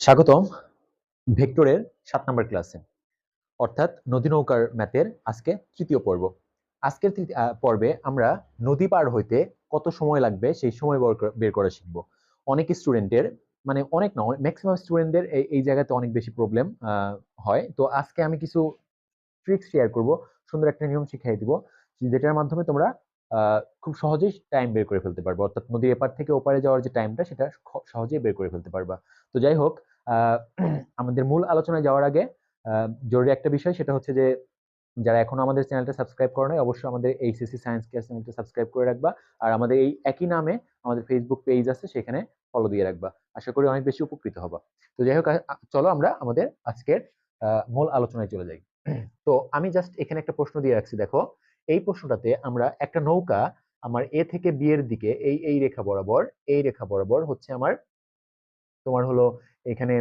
স্বাগতম ভেক্টরের 7 নম্বর ক্লাসে, অর্থাৎ নদী নৌকার ম্যাথের আজকে তৃতীয় পর্ব। আজকের পর্বে আমরা নদী পার হইতে কত সময় লাগবে সেই সময় বের করা শিখব। অনেক স্টুডেন্টের মানে অনেক না, ম্যাক্সিমাম স্টুডেন্টদের এই জায়গাতে অনেক বেশি প্রবলেম হয়। তো আজকে আমি কিছু ট্রিক্স শেয়ার করব, সুন্দর একটা নিয়ম শিখিয়ে দিব, যেটার মাধ্যমে তোমরা খুব সহজেই টাইম বের করে ফেলতে পারবে, অর্থাৎ নদীর এপার থেকে ওপারে যাওয়ার যে টাইমটা সেটা সহজেই বের করে ফেলতে পারবা। তো যাই হোক, আমাদের মূল আলোচনায় যাওয়ার আগে জরুরি একটা বিষয়, সেটা হচ্ছে যে যারা এখনো আমাদের চ্যানেলটা সাবস্ক্রাইব করে নাই, অবশ্যই আমাদের এইচএসসি সায়েন্স ক্লাস চ্যানেলটা সাবস্ক্রাইব করে রাখবা। আর আমাদের এই একই নামে আমাদের ফেসবুক পেজ আছে, সেখানে ফলো দিয়ে রাখবা। আশা করি অনেক বেশি উপকৃত হবা। তো যাই হোক, চলো আমরা আমাদের আজকের মূল আলোচনায় চলে যাই। তো আমি জাস্ট এখানে একটা প্রশ্ন দিয়ে রাখছি, দেখো। এই প্রশ্নটাতে আমরা একটা নৌকা আমার এ থেকে বি এর দিকে এই রেখা বরাবর হচ্ছে আমার, তোমার হলো এখানে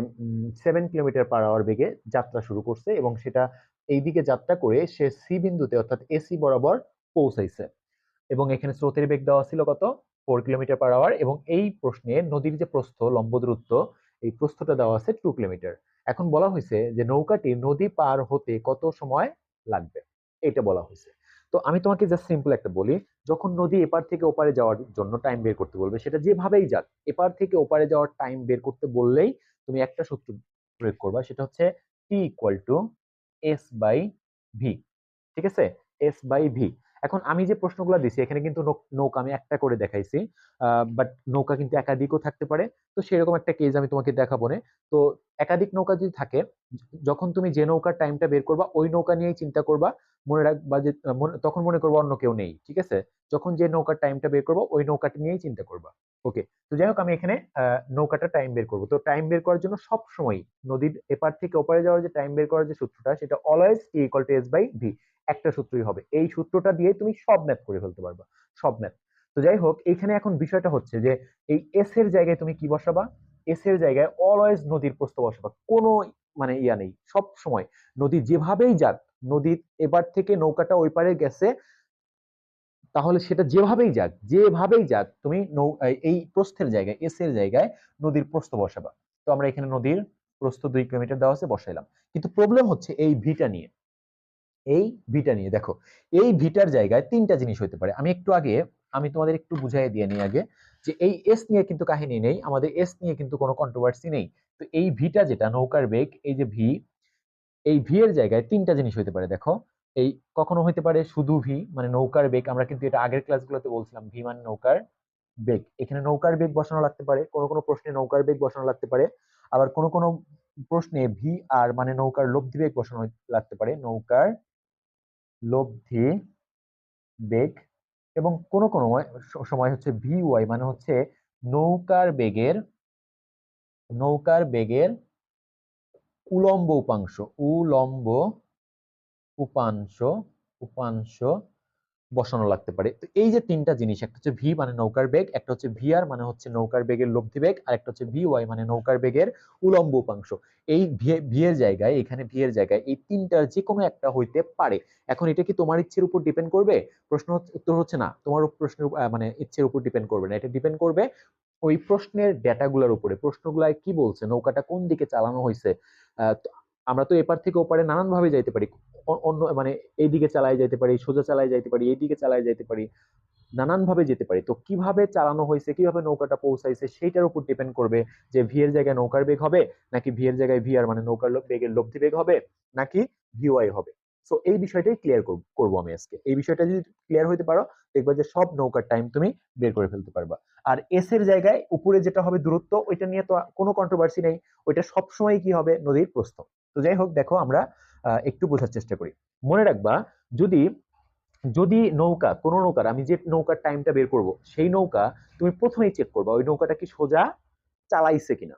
7 কিলোমিটার/আওয়ার বেগে যাত্রা শুরু করছে, এবং সেটা এইদিকে যাত্রা করে সে সি বিন্দুতে অর্থাৎ এসি বরাবর পৌঁছাইছে। এবং এখানে স্রোতের বেগ দেওয়া ছিল কত? 4 কিলোমিটার/আওয়ার। এবং এই প্রশ্নে নদীর যে প্রস্থ, লম্ব দূরত্ব, এই প্রস্থটা দেওয়া আছে 2 কিলোমিটার। এখন বলা হয়েছে যে নৌকাটি নদী পার হতে কত সময় লাগবে, এটা বলা হয়েছে। তো আমি তোমাকে জাস্ট সিম্পল একটা বলি, যখন নদী এপার থেকে ওপারে যাওয়ার জন্য টাইম বের করতে বলবে, সেটা যেভাবেই যাক, এপার থেকে ওপারে যাওয়ার টাইম বের করতে বললেই তুমি একটা সূত্র প্রয়োগ করবা, সেটা হচ্ছে T equal to S by V. ঠিক আছে, এস বাই ভি। এখন আমি যে প্রশ্নগুলো দিছি এখানে কিন্তু নৌকা আমি একটা করে দেখাইছি, বাট নৌকা কিন্তু একাধিকও থাকতে পারে। তো সেরকম একটা কেস আমি তোমাকে দেখাবো না। তো একাধিক নৌকা যদি থাকে, যখন তুমি যে নৌকার টাইমটা বের করবা ওই নৌকা নিয়েই চিন্তা করবা। মনে রাখবা যে তখন মনে করবো অন্য কেউ নেই, ঠিক আছে? যখন যে নৌকার টাইমটা বের করবো ওই নৌকাটি নিয়েই চিন্তা করবা। ওকে, তো যাই হোক, আমি এখানে নৌকাটা টাইম বের করবো। তো টাইম বের করার জন্য সব সময় নদীর এপার থেকে ওপারে যাওয়ার যে টাইম বের করার যে সূত্রটা, সেটা always T equal to S by V. একটা সূত্রই হবে, এই সূত্রটা দিয়ে তুমি সব ম্যাথ করে ফেলতে পারবা, সব ম্যাথ। তো যাই হোক, এখানে এখন বিষয়টা হচ্ছে যে এই এস এর জায়গায় তুমি কি বসাবা? এস এর জায়গায় অলওয়েজ নদীর প্রস্থ বসাবা, কোনো মানে ইয়া নেই। সব সময় নদী যেভাবেই যাক, নদীর এবার থেকে নৌকাটা ওই পারে গেছে, তাহলে সেটা যেভাবেই যাক তুমি এই প্রস্থের জায়গায়, এস এর জায়গায় নদীর প্রস্থ বসাবা। তো আমরা এখানে নদীর প্রস্থ 2 কিলোমিটার দেওয়া আছে, বসাইলাম। কিন্তু প্রবলেম হচ্ছে এই ভিটা নিয়ে। এই ভিটা নিয়ে দেখো, এই ভিটার জায়গায় তিনটা জিনিস হতে পারে। আমি তোমাদের একটু বুঝাই দিয়ে নিই আগে, যে এই এস নিয়ে কিন্তু কাহিনী নেই, আমাদের এস নিয়ে কিন্তু কোনো কন্ট্রোভার্সি নেই। তো এই ভিটা যেটা নৌকার বেগ, এই যে ভি, এই ভি এর জায়গায় তিনটা জিনিস হতে পারে, দেখো। এই কখনো হতে পারে শুধু ভি মানে নৌকার বেগ, আমরা কিন্তু এটা আগের ক্লাসগুলোতে বলছিলাম, ভি মানে নৌকার বেগ। এখানে নৌকার বেগ বসানো লাগতে পারে, কোনো কোনো প্রশ্নে নৌকার বেগ বসানো লাগতে পারে। আবার কোনো কোনো প্রশ্নে ভি আর মানে নৌকার লব্ধি বেগ বসানো লাগতে পারে, নৌকার লব্ধি বেগ। এবং কোনো কোনো সময় হচ্ছে ভি ওয়াই মানে হচ্ছে নৌকার বেগের নৌকার বেগের উলম্ব উপাংশ, উলম্ব উপাংশ উপাংশ বসানো লাগতে পারে। তো এই যে তিনটা জিনিস, একটা হচ্ছে ভি মানে নৌকার বেগ, একটা হচ্ছে ভিআর মানে হচ্ছে নৌকার বেগের লব্ধি বেগ, আর একটা হচ্ছে ভি ওয়াই মানে নৌকার বেগের উলম্ব উপাংশ। এই ভি এর জায়গায়, এখানে ভি এর জায়গায় এই তিনটার যে কোনো একটা হইতে পারে। এখন এটা কি তোমার ইচ্ছের উপর ডিপেন্ড করবে? উত্তর হচ্ছে না, তোমার প্রশ্নের মানে ইচ্ছের উপর ডিপেন্ড করবে না, এটা ডিপেন্ড করবে ওই প্রশ্নের ডেটাগুলোর উপরে। প্রশ্নগুলায় কি বলছে, নৌকাটা কোন দিকে চালানো হয়েছে। আমরা তো এপার থেকে ওপারে নানান ভাবে যাইতে পারি, অন্য মানে এইদিকে চালায় যাইতে পারি, সোজা চালায় যাইতে পারি, এইদিকে চালায় যাইতে পারি, নানান ভাবে যেতে পারি। তো কিভাবে চালানো হয়েছে, কিভাবে নৌকাটা পৌঁছাইছে, সেইটার উপর ডিপেন্ড করবে যে ভি এর জায়গায় নৌকার বেগ হবে, নাকি ভি এর জায়গায় ভি আর মানে নৌকার বেগের লব্ধি বেগ হবে, নাকি ভিওয়াই হবে। সো এই বিষয়টাই ক্লিয়ার করবো আমি আজকে। এই বিষয়টা যদি ক্লিয়ার হইতে পারো, দেখবা যে সব নৌকার টাইম তুমি বের করে ফেলতে পারবা। আর এস এর জায়গায় উপরে যেটা হবে দূরত্ব, ওইটা নিয়ে তো কোনো কন্ট্রোভার্সি নেই, ওইটা সবসময় কি হবে, নদীর প্রস্থ। তো যাই হোক, দেখো আমরা একটু বোঝার চেষ্টা করি। মনে রাখবা, যদি যদি নৌকা, কোন নৌকার, আমি যে নৌকার টাইমটা বের করব, সেই নৌকা তুমি প্রথমেই চেক করবা ওই নৌকাটা কি সোজা চালাইছে কিনা,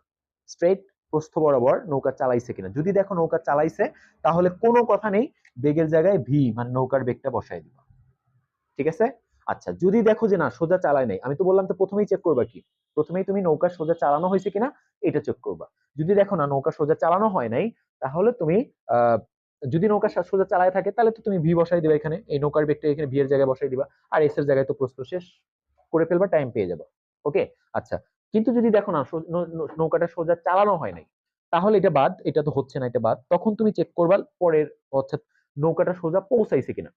স্ট্রেট প্রস্থ বরাবর নৌকা চালাইছে কিনা। যদি দেখো নৌকা চালাইছে, তাহলে কোনো কথা নেই, বেগের জায়গায় ভি মানে নৌকার বেগটা বসাই দিবা। ঠিক আছে? আচ্ছা, যদি দেখো যে না, সোজা চালায় নাই, আমি তো বললাম তো প্রথমেই চেক করবা কি, প্রথমেই তুমি নৌকা সোজা চালানো হয়েছে কিনা এটা চেক করবা। যদি দেখো না নৌকা সোজা চালানো হয় নাই, তাহলে তুমি আহ যদি নৌকা সোজা চালায় থাকে, তাহলে তো তুমি ভি বসাই দিবা, এখানে এই নৌকার বেগটা এখানে ভি এর জায়গায় বসাই দিবা, আর এস এর জায়গায় তো প্রস্থ শেষ করে ফেলবা, টাইম পেয়ে যাবা। ওকে, আচ্ছা। কিন্তু যদি দেখো না নৌকাটা সোজা চালানো হয় নাই, তাহলে এটা বাদ, এটা তো হচ্ছে না, এটা বাদ। তখন তুমি চেক করবা পরের, অর্থাৎ নৌকাটা সোজা পৌঁছাইছে কিনা,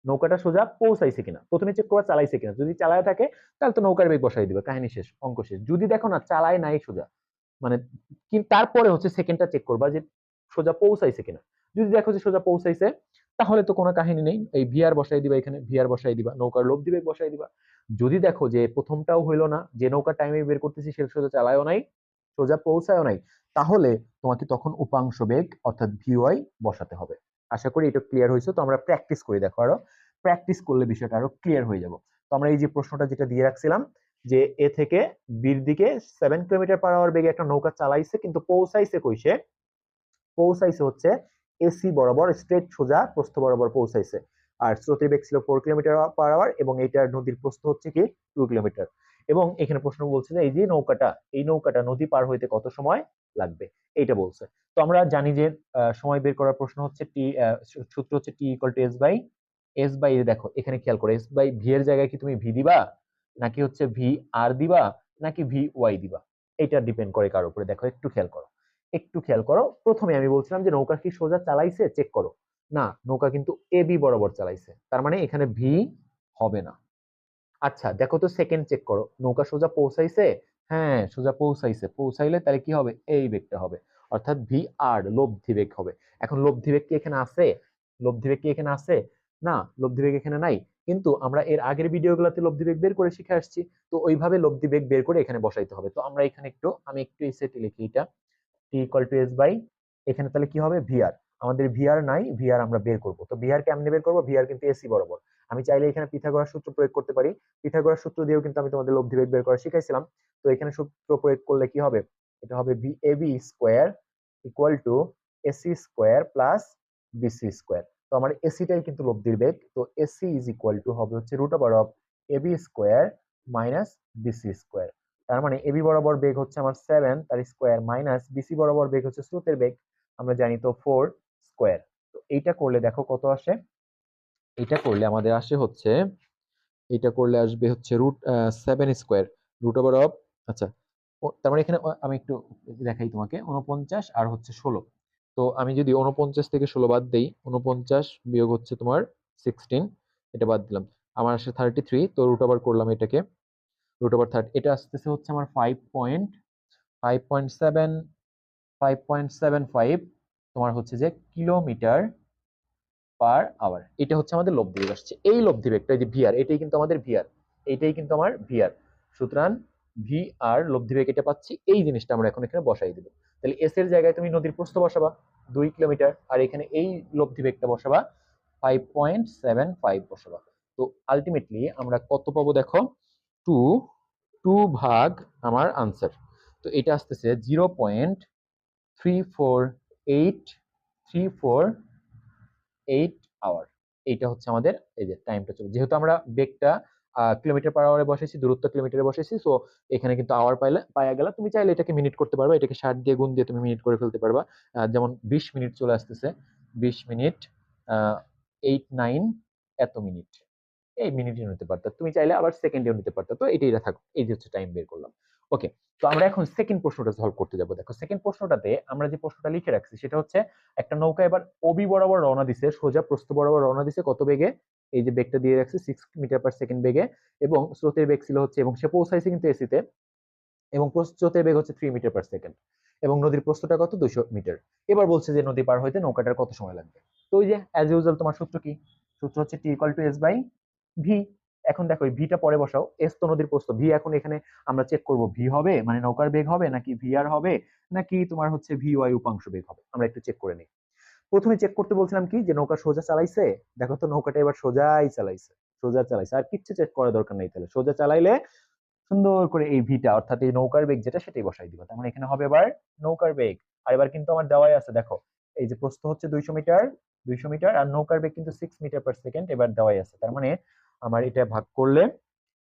নৌকাটা সোজা পৌঁছাইছে কিনা। প্রথমে চেক করবা চালাইছে কিনা, যদি চালায় থাকে তাহলে তো নৌকার বেগ বসাই দিবে, কাহিনী শেষ, অঙ্ক শেষ। যদি দেখো না চালায় নাই সোজা, মানে তারপরে হচ্ছে সেকেন্ডটা চেক করবা যে সোজা পৌঁছাইছে কিনা। যদি দেখো যে সোজা পৌঁছাইছে, তাহলে তো কোনো কাহিনী নেই, এই ভিআর বসাই দিবা, এখানে ভিআর বসাই দিবা, নৌকার লব্ধি বেগ বসাই দিবা। যদি দেখো যে প্রথমটাও হইলো না, যে নৌকার টাইমে বের করতেছি সে সোজা চালায়ও নাই, সোজা পৌঁছায়ও নাই, তাহলে তোমাকে তখন উপাংশ বেগ অর্থাৎ ভিওয়াই বসাতে হবে। আশা করি এটা ক্লিয়ার হয়েছে। তো আমরা প্র্যাকটিস করি, দেখো আরো প্র্যাকটিস করলে বিষয়টা আরো ক্লিয়ার হয়ে যাব। তো আমরা এই যে প্রশ্নটা যেটা দিয়ে রাখছিলাম যে এ থেকে বির দিকে 7 কিলোমিটার/আওয়ার বেগে একটা নৌকা চালাইছে, কিন্তু পৌঁছাইছে কইসে, পৌঁছাইছে হচ্ছে এসি বরাবর, স্ট্রেট সোজা প্রস্থ বরাবর পৌঁছাইছে। আর স্রোতের বেগ ছিল 4 কিলোমিটার/আওয়ার এবং এইটার নদীর প্রস্থ হচ্ছে কি 2 কিলোমিটার। এবং এখানে প্রশ্ন বলছে যে এই যে নৌকাটা, এই নৌকাটা নদী পার হইতে কত সময় লাগবে, এইটা বলছে। তো আমরা জানি যে সময় বের করার প্রশ্ন হচ্ছে টি, সূত্র হচ্ছে T equal to S by, দেখো এখানে খেয়াল করো, এস বাই ভি এর জায়গায় কি তুমি ভি দিবা, নাকি হচ্ছে ভি আর দিবা, নাকি ভি ওয়াই দিবা, এটা ডিপেন্ড করে কার উপরে। দেখো একটু খেয়াল করো, একটু খেয়াল করো। প্রথমে আমি বলছিলাম যে নৌকা কি সোজা চালাইছে, চেক করো। না, নৌকা কিন্তু এ বি বরাবর চালাইছে, তার মানে এখানে ভি হবে না। আচ্ছা দেখো তো সেকেন্ড চেক করো, নৌকা সোজা পৌঁছাইছে, হ্যাঁ সোজা পৌঁছাইছে, পৌঁছাইলে তাহলে কি হবে, এই বেগটা হবে, অর্থাৎ ভি আর লব্ধি বেগ হবে। এখন লব্ধি বেগ কি এখানে আছে, লব্ধি বেগ কি এখানে আছে, না লব্ধি বেগ এখানে নাই, কিন্তু আমরা এর আগের ভিডিওগুলোতে লব্ধি বেগ বের করে শিখে আসছি। তো ওইভাবে লব্ধি বেগ বের করে এখানে বসাইতে হবে। তো আমরা এখানে একটু, আমি একটু এই সেটে লিখি, এটা টি ইকুয়াল টু এস বাই, এখানে তাহলে কি হবে ভিআর, আমাদের ভিআর নাই, ভিআর আমরা বের করব। তো ভিআর কেমনে বের করব, ভিআর কিন্তু এসি বরাবর। আমি চাইলে এখানে পিথাগোরাস সূত্র প্রয়োগ করতে পারি, পিথাগোরাস সূত্র দিয়েও কিন্তু আমি তোমাদের লব্ধি বেগ বের করা শিখাইছিলাম। তো এখানে সূত্র প্রয়োগ করলে কি হবে, এটা হবে ভি A B square equal to AC square plus BC square. তো আমার এসিটাই কিন্তু লব্ধির বেগ, তো এসি ইজ ইকুয়াল টু হবে হচ্ছে root over of A B square minus BC square. তার মানে এবি বরাবর বেগ হচ্ছে আমার 7 তার স্কোয়ার মাইনাস বিসি বরাবর বেগ হচ্ছে স্রোতের বেগ, আমরা জানি তো 4 স্কোয়ার। তো এইটা করলে দেখো কত আসে, এটা করলে আমাদের আসে হচ্ছে, এটা করলে আসবে হচ্ছে root 7 square root over of, আচ্ছা তার মানে এখানে আমি একটু দেখাই তোমাকে, 49 আর হচ্ছে 16। তো আমি যদি 49 থেকে 16 বাদ দেই, 49 বিয়োগ হচ্ছে তোমার 16, এটা বাদ দিলাম, আমার আসে 33। তো রুট ওভার করলাম এটাকে, রুট ওভার 30, এটা আসতেছে হচ্ছে আমার 5.75 তোমার হচ্ছে যে কিলোমিটার/আওয়ার। এটা হচ্ছে আমাদের লব্ধি বেগ আসছে, এই লব্ধি বেগটা যে ভিআর, এটাই কিন্তু আমাদের ভিআর, এটাই কিন্তু আমার ভিআর। সুতরাং ভি আর লব্ধি বেগ এটা পাচ্ছি, এই জিনিসটা আমরা এখন এখানে বসাই দিব। তাহলে এস এর জায়গায় তুমি নদীর প্রস্থ বসাবা 2 কিলোমিটার, আর এখানে এই লব্ধি বেগটা বসাবা 5.75 বসাবা। তো আলটিমেটলি আমরা কত পাবো দেখো, টু, টু ভাগ আমার আনসার। তো এটা আসতেছে 0.34834 এইটা হচ্ছে আমাদের এই যে টাইমটা চলে, যেহেতু আমরা বেগটা কিলোমিটার/আওয়ারে বসেছি, দূরত্ব কিলোমিটারে বসেছি, সো এখানে কিন্তু আওয়ার পাইয়া গেল। তুমি চাইলে এটাকে মিনিট করতে পারবা, এটাকে 60 দিয়ে গুণ দিয়ে তুমি মিনিট করে ফেলতে পারবা। যেমন 20 মিনিট চলে আসতেছে, 20 মিনিট 8 9 এত মিনিট, এই মিনিটে নিতে পারতা, তুমি চাইলে আবার সেকেন্ডেও নিতে পারতা। তো এটাই থাকুক, এই যে হচ্ছে টাইম বের করলাম। ওকে, তো আমরা এখন সেকেন্ড প্রশ্নটা সলভ করতে যাব। দেখো সেকেন্ড প্রশ্নটাতে আমরা যে প্রশ্নটা লিখে রাখছি সেটা হচ্ছে একটা নৌকা এবার ওবি বরাবর রওনা দিছে, সোজা প্রস্থ বরাবর রওনা দিছে, কত বেগে, এই যে বেগটা দিয়ে রাখছি 6 মিটার/সেকেন্ড বেগে, এবং স্রোতের বেগ ছিল হচ্ছে, এবং সে পৌঁছাইছে কিন্তু এসিতে, এবং স্রোতের বেগ হচ্ছে 3 মিটার/সেকেন্ড, এবং নদীর প্রস্থটা কত 200 মিটার। এবার বলছে যে নদী পার হইতে নৌকাটার কত সময় লাগবে। তো ওই যে অ্যাজ ইউজুয়াল তোমার সূত্র কি, সূত্র হচ্ছে T equal to S by V. এখন দেখো ভিটা পরে বসাও, এস তো নদীর প্রস্থ, ভি এখন এখানে আমরা চেক করব ভি হবে মানে নৌকার বেগ হবে, নাকি ভি আর হবে, নাকি তোমার হচ্ছে ভি ওয়াই উপাংশ বেগ হবে, আমরা একটু চেক করে নিই। প্রথমে চেক করতে বলছিলাম কি যে নৌকা সোজা চালাইছে, দেখো তো নৌকাটা এবার সোজাই চালাইছে, সোজা চালাইছে, আর কিচ্ছু চেক করার দরকার নেই। তাহলে সোজা চালাইলে সুন্দর করে এই ভিটা অর্থাৎ এই নৌকার বেগ যেটা সেটাই বসাই দিবা, তার মানে এখানে হবে এবার নৌকার বেগ। আর এবার কিন্তু আমার দেওয়াই আছে, দেখো এই যে প্রস্থ হচ্ছে 200 মিটার, 200 মিটার, আর নৌকার বেগ কিন্তু 6 মিটার/সেকেন্ড এবার দেওয়াই আছে। তার মানে আমার এটা ভাগ করলে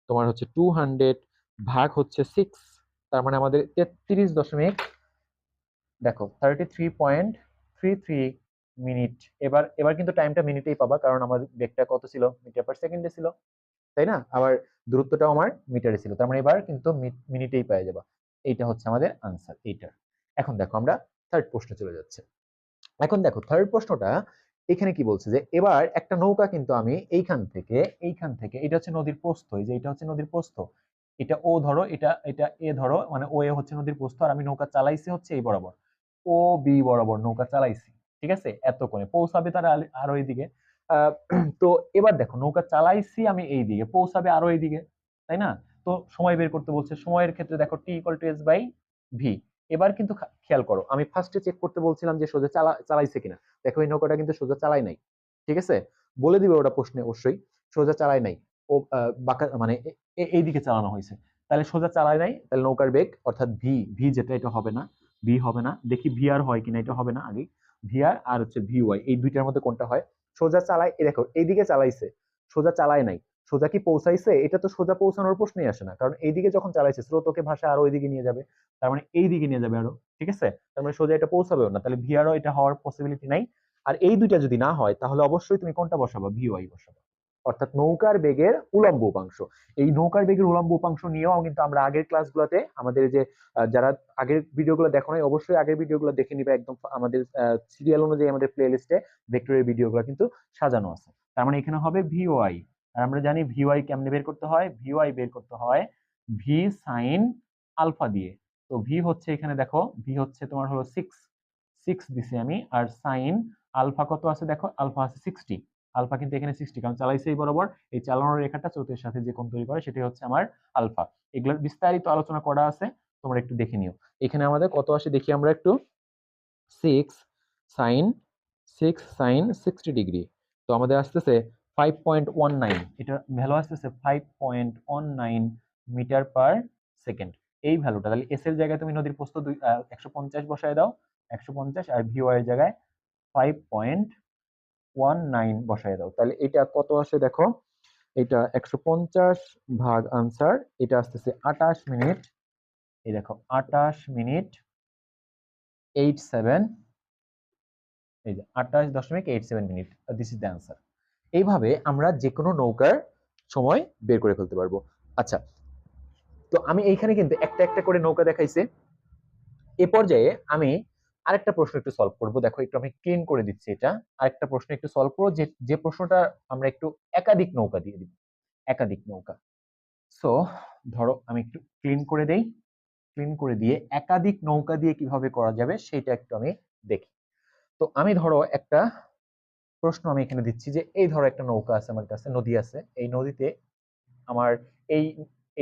তোমার হচ্ছে 200 ভাগ হচ্ছে 6, তার মানে আমাদের 33 দশমিক, দেখো 33.33 মিনিট। এবার এবার কিন্তু টাইমটা মিনিটেই পাবা, কারণ আমাদের বেগটা কত ছিল, মিটার/সেকেন্ডে ছিল, তাই না? আবার দূরত্বটাও আমার মিটারে ছিল, তার মানে এবার কিন্তু মিনিটেই পেয়ে যাবা। এইটা হচ্ছে আমাদের আনসার এইটার। এখন দেখো আমরা থার্ড প্রশ্ন চলে যাচ্ছে। এখন দেখো থার্ড প্রশ্নটা এখানে কি বলছে যে এবার একটা নৌকা কিন্তু আমি এইখান থেকে এটা হচ্ছে নদীর প্রস্থ, এই যে এটা হচ্ছে নদীর প্রস্থ, এটা ও ধরো, এটা এটা এ ধরো, মানে ও এ হচ্ছে নদীর প্রস্থ, আর আমি নৌকা চালাইছি হচ্ছে এই বরাবর, ও বি বরাবর নৌকা চালাইছি, ঠিক আছে, এত করে পৌঁছাবে তারা আরো এইদিকে। আহ, তো এবার দেখো নৌকা চালাইছি আমি এই দিকে, পৌঁছাবে আরো এইদিকে, তাই না? তো সময় বের করতে বলছে, সময়ের ক্ষেত্রে দেখো T equal to S by V. এবার কিন্তু খেয়াল করো, আমি ফার্স্টে চেক করতে বলছিলাম যে সোজা চালাইছে কিনা, দেখো এই নৌকাটা কিন্তু সোজা চালাই নাই, ঠিক আছে, বলে দিবে ওটা প্রশ্নে অবশ্যই, সোজা চালাই নাই, ও বাঁকা মানে এইদিকে চালানো হয়েছে, তাহলে সোজা চালায় নাই, তাহলে নৌকার বেগ অর্থাৎ ভি, ভি যেটা এটা হবে না, ভি হবে না, দেখি ভি আর হয় কিনা, এটা হবে না আগে, ভি আর আর হচ্ছে ভি ওয়াই, এই দুইটার মধ্যে কোনটা হয়? সোজা চালায়, এই দেখো এইদিকে চালাইছে, সোজা চালায় নাই, সোজা কি পৌঁছাইছে? এটা তো সোজা পৌঁছানোর প্রশ্নই আসে না, কারণ এইদিকে যখন চালাইছে স্রোতকে ভাষা আরো ওইদিকে নিয়ে যাবে, তার মানে এই দিকে নিয়ে যাবে আরো, ঠিক আছে, তার মানে সোজা এটা পৌঁছাবেও না, তাহলে ভিআরও এটা হওয়ার পসিবিলিটি নাই। আর এই দুইটা যদি না হয় তাহলে অবশ্যই তুমি কোনটা বসাবা? ভিওয়াই বসাবা, অর্থাৎ নৌকার বেগের উলম্ব উপাংশ। এই নৌকার বেগের উলম্ব উপাংশ নিয়েও কিন্তু আমরা আগের ক্লাসগুলোতে আমাদের যে যারা আগের ভিডিওগুলো দেখো নাই অবশ্যই আগের ভিডিওগুলো দেখে নিবে, একদম আমাদের সিরিয়াল অনুযায়ী আমাদের প্লে লিস্টে ভেক্টরের ভিডিওগুলো কিন্তু সাজানো আছে। তার মানে এখানে হবে ভিওয়াই, আর আমরা জানি ভিওয়াই কেমনে বের করতে হয়, ভিওয়াই বের করতে হয় ভি সাইন আলফা দিয়ে। তো ভি হচ্ছে এখানে দেখো, ভি হচ্ছে তোমার হলো 6 দিছি আমি, আর সাইন আলফা কত আছে দেখো, আলফা আছে 60, আলফা কিন্তু এখানে 60, কারণ চালাইছে এই বরাবর, এই চালানোর রেখাটা স্রোতের সাথে যে কোণ তৈরি করে সেটাই হচ্ছে আমার আলফা। এগুলোর বিস্তারিত আলোচনা করা আছে, তোমরা একটু দেখে নিও। এখানে আমাদের কত আসে দেখি আমরা একটু, 6 সাইন 60 ডিগ্রি, তো আমাদের আসতেছে 5.19, এটা ভ্যালু আসতেছে 5.19 মিটার পার সেকেন্ড, এই ভ্যালুটা, তাহলে এস এর জায়গায় তুমি নদীর প্রস্থ 150 বসায় দাও, 150, আর ভিওয়াই এর জায়গায় 5.19 বসায় দাও, তাহলে এটা কত আসে দেখো, এটা 150 ভাগ আনসার, এটা আসতেছে 28 মিনিট, এই দেখো 28 মিনিট 87, এই যে 28.87 minute, this is the answer. এইভাবে আমরা যে কোনো নৌকার সময় বের করে ফেলতে পারবো। আচ্ছা, তো আমি এইখানে কিন্তু একটা একটা করে নৌকা দেখাইছে, এ পর্যায়ে আমি আরেকটা প্রশ্ন একটু সলভ করব, দেখো একটু আমি ক্লিন করে দিচ্ছি, এটা আরেকটা প্রশ্ন একটু সলভ করবো, যে যে প্রশ্নটা আমরা একটু একাধিক নৌকা দিয়ে দিব, একাধিক নৌকা। সো ধরো আমি একটু ক্লিন করে দেই, ক্লিন করে দিয়ে একাধিক নৌকা দিয়ে কিভাবে করা যাবে সেটা একটু আমি দেখি। তো আমি ধরো একটা প্রশ্ন আমি এখানে দিচ্ছি, যে এই ধরো একটা নৌকা আছে আমার কাছে, নদী আছে, এই নদীতে আমার এই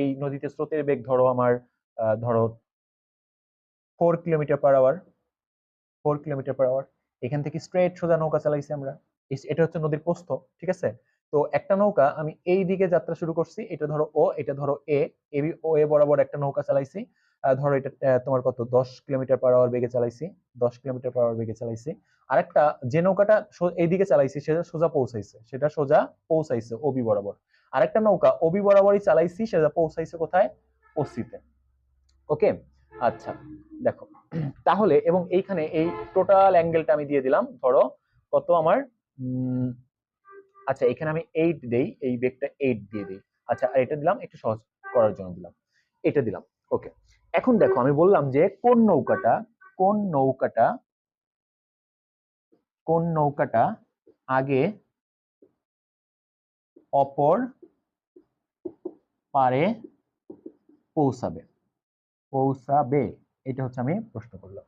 এই নদীতে স্রোতের বেগ ধরো আমার ধরো 4 kilometre per hour, 4 kilometre per hour, এখান থেকে স্ট্রেট সোজা নৌকা চালাইছি আমরা, এটা হচ্ছে নদীর প্রস্থ, ঠিক আছে। তো একটা নৌকা আমি এই দিকে যাত্রা শুরু করছি, এটা ধরো ও, এটা ধরো এ, ও এ বরাবর একটা নৌকা চালাইছি, ধরো এটা তোমার কত 10 কিলোমিটার পার আওয়ার বেগে চালাইছি, 10 কিলোমিটার পার আওয়ার বেগে চালাইছি। আরেকটা যে নৌকাটা এইদিকে চালাইছি সেটা সোজা পৌঁছাইছে, সেটা সোজা পৌঁছাইছে ওবি বরাবর, আরেকটা নৌকা ওবি বরাবরই চালাইছি, সেটা পৌঁছাইছে কোথায়? ওসিতে। ওকে, আচ্ছা, দেখো তাহলে, এবং এইখানে এই টোটাল অ্যাঙ্গেলটা আমি দিয়ে দিলাম ধরো কত আমার, আচ্ছা এখানে আমি 8 দেই, এই বেগটা 8 দিয়ে দিই, আচ্ছা আর এটা দিলাম একটু সহজ করার জন্য দিলাম, এটা দিলাম। ওকে, এখন দেখো আমি বললাম যে কোন নৌকাটা কোন নৌকাটা আগে অপর পারে পৌঁছাবে, পৌঁছাবে, এটা হচ্ছে আমি প্রশ্ন করলাম।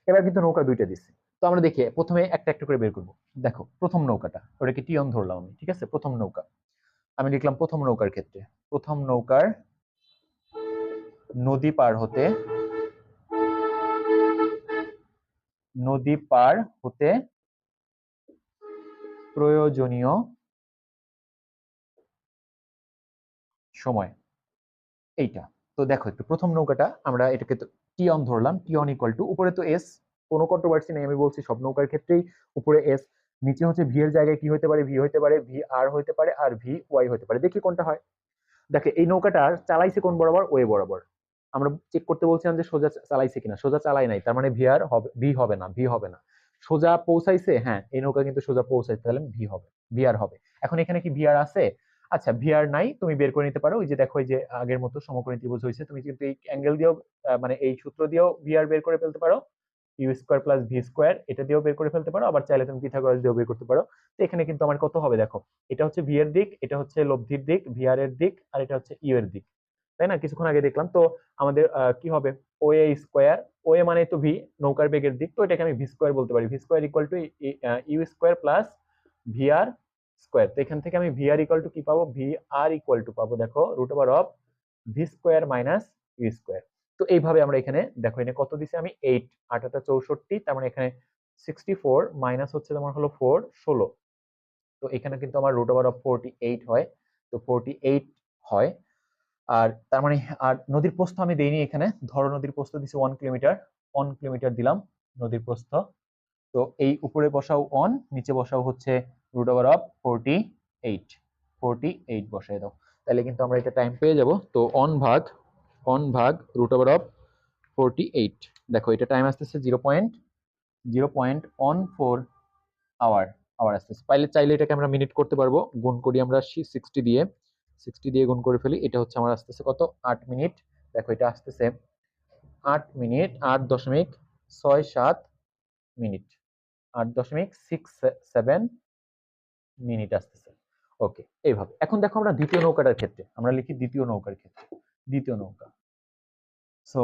এবার কিন্তু নৌকা দুইটা দিচ্ছি, তো আমরা দেখি প্রথমে একটা একটা করে বের করবো। দেখো প্রথম নৌকাটা, ওটাকে টিয়ন ধরলাম আমি, ঠিক আছে, প্রথম নৌকা আমি লিখলাম, প্রথম নৌকার ক্ষেত্রে, প্রথম নৌকার নদী পার হতে, নদী পার হতে প্রয়োজনীয় সময়, এইটা। তো দেখো একটু প্রথম নৌকাটা আমরা এটাকে টিয়ন ধরলাম, টিয়ন ইকুয়াল টু, উপরে তো এস, কোনো কন্ট্রোভার্সি নেই, আমি বলছি সব নৌকার ক্ষেত্রেই উপরে এস, নিচে হচ্ছে ভি এর জায়গায় কি হতে পারে, ভি হতে পারে, ভি আর হতে পারে, আর ভি ওয়াই হতে পারে, দেখি কোনটা হয়। দেখে এই নৌকাটার চালাইছে কোন বরাবর? ওয়ে বরাবর। আমরা চেক করতে বলছিলাম যে সোজা চালাইছে কিনা, সোজা চালাই নাই, তার মানে ভি আর হবে, ভি হবে না, ভি হবে না। সোজা পৌঁছাইছে, হ্যাঁ এই নৌকা কিন্তু সোজা পৌঁছাইছে, তাহলে ভি হবে, ভি আর হবে। এখন এখানে কি ভি আর আছে? আচ্ছা ভি আর নাই, তুমি বের করে নিতে পারো, ওই যে দেখো এই যে আগের মতো সমকোণী ত্রিভুজ হয়েছে, তুমি কিন্তু এই অ্যাঙ্গেল দিয়েও মানে এই সূত্র দিয়েও ভি আর বের করে ফেলতে পারো, u square plus v square, এটা দিয়েও বের করে ফেলতে পারো, আবার চাইলে তুমি পিথাগোরাস দিয়েও বের করতে পারো। তো এখানে কিন্তু আমার কত হবে দেখো, এটা হচ্ছে ভি এর দিক, এটা হচ্ছে লব্ধির দিক, ভি আর এর দিক, আর এটা হচ্ছে ইউ এর দিক, তাই না? কিছুক্ষণ আগে দেখলাম। তো আমাদের কি হবে, ও এ স্কোয়ার, ও এ মানে তো ভি, নৌকার বেগের দিক, তো এটাকে আমি ভি স্কোয়ার বলতে পারি। V square equal to u square plus v আর স্কোয়ার। তো এখান থেকে আমি ভি আর ইকুয়াল টু কি পাবো, ভি আর ইকুয়াল টু পাবো দেখো root over of v square minus u square. তো এইভাবে আমরা এখানে দেখো, এখানে কত দিছে আমি 8, 8 64, তার মানে এখানে 64 মাইনাস হচ্ছে তোমার হলো 4, 16। তো এখানে কিন্তু আমার রুট ওভার অফ 48 হয়, তো 48 হয়। আর তার মানে, আর নদীর প্রস্থ আমি দেইনি এখানে, ধরো নদীর প্রস্থ দিছি 1 কিলোমিটার, 1 কিলোমিটার দিলাম নদীর প্রস্থ। তো এই উপরে বসাও 1, নিচে বসাও হচ্ছে রুট ওভার অফ 48, 48 বসাই দাও, তাহলে কিন্তু আমরা এটা টাইম পেয়ে যাব। তো 1 ভাগ রুট ওভার অফ 48, দেখো এটা টাইম আসতেছে 0.14 আওয়ার, আওয়ার আসতেছে। চাইলে এটাকে আমরা মিনিট করতে পারবো, গুণ করি আমরা 60 দিয়ে, 60 দিয়ে গুণ করে ফেলি, এটা হচ্ছে আমার আসতেছে কত, 8 মিনিট। দেখো এটা আসতেছে 8 মিনিট, 8.67 মিনিট, 8.67 মিনিট আসতেছে। ওকে, এইভাবে। এখন দেখো আমরা দ্বিতীয় নৌকাটার ক্ষেত্রে আমরা লিখি, দ্বিতীয় নৌকার ক্ষেত্রে, দ্বিতীয় নৌকা। সো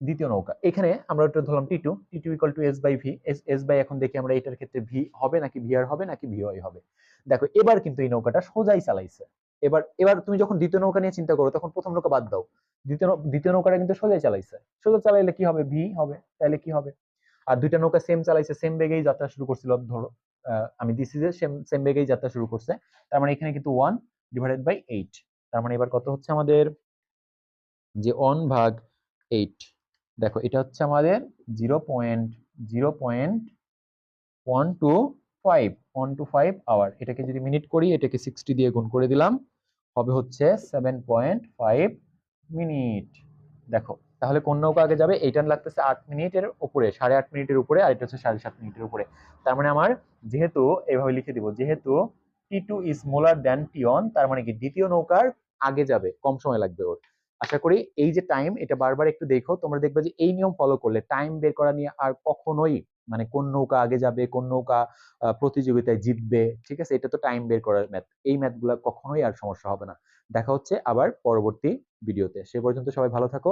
দ্বিতীয় নৌকা, এখানে আমরা ওটা ধরলাম T two, T two equal to S by V, S by, এখন দেখি আমরা এটার ক্ষেত্রে ভি হবে নাকি ভি আর হবে নাকি ভি ওয়াই হবে। দেখো এবার কিন্তু এই নৌকাটা সোজাই চালাইছে। এবার এবার তুমি যখন দ্বিতীয় নৌকা নিয়ে চিন্তা করো, তখন প্রথম নৌকা বাদ দাও, দ্বিতীয় নৌকাটা কিন্তু সোজাই চালাইছে, সোজা চালাইলে কি হবে, ভি হবে, তাহলে কি হবে। আর দুইটা নৌকা সেম চালাইছে, সেম বেগেই যাত্রা শুরু করছিল, ধরো আমি দিছি যে সেম সেম বেগেই যাত্রা শুরু করছে, তার মানে এখানে কিন্তু 1 ডিভাইডেড বাই 8, তার মানে এবার কত হচ্ছে আমাদের, যে 1 ভাগ 8, দেখো এটা হচ্ছে আমাদের 0.125 আওয়ার। এটাকে যদি মিনিট করি, এটাকে 60 দিয়ে গুণ করে দিলাম, হবে হচ্ছে 7.5 মিনিট। দেখো তাহলে কোন নৌকা আগে যাবে, এইটা লাগতেছে 8 মিনিটের উপরে, 8.5 মিনিটের উপরে, আর এটা হচ্ছে 7.5 মিনিটের উপরে। তার মানে আমার, যেহেতু এইভাবে লিখে দিব, যেহেতু T2 is smaller than T1, তার মানে কি দ্বিতীয় নৌকার আগে যাবে, কম সময় লাগবে ওর। আশা করি এই যে টাইম, এটা বারবার একটু দেখো, তোমরা দেখবে যে এই নিয়ম ফলো করলে টাইম বের করা নিয়ে আর কখনোই, মানে কোন নৌকা আগে যাবে, কোন নৌকা প্রতিযোগিতায় জিতবে, ঠিক আছে, এটা তো টাইম বের করার ম্যাথ, এই ম্যাথগুলো কখনোই আর সমস্যা হবে না। দেখা হচ্ছে আবার পরবর্তী ভিডিওতে, সে পর্যন্ত সবাই ভালো থাকো।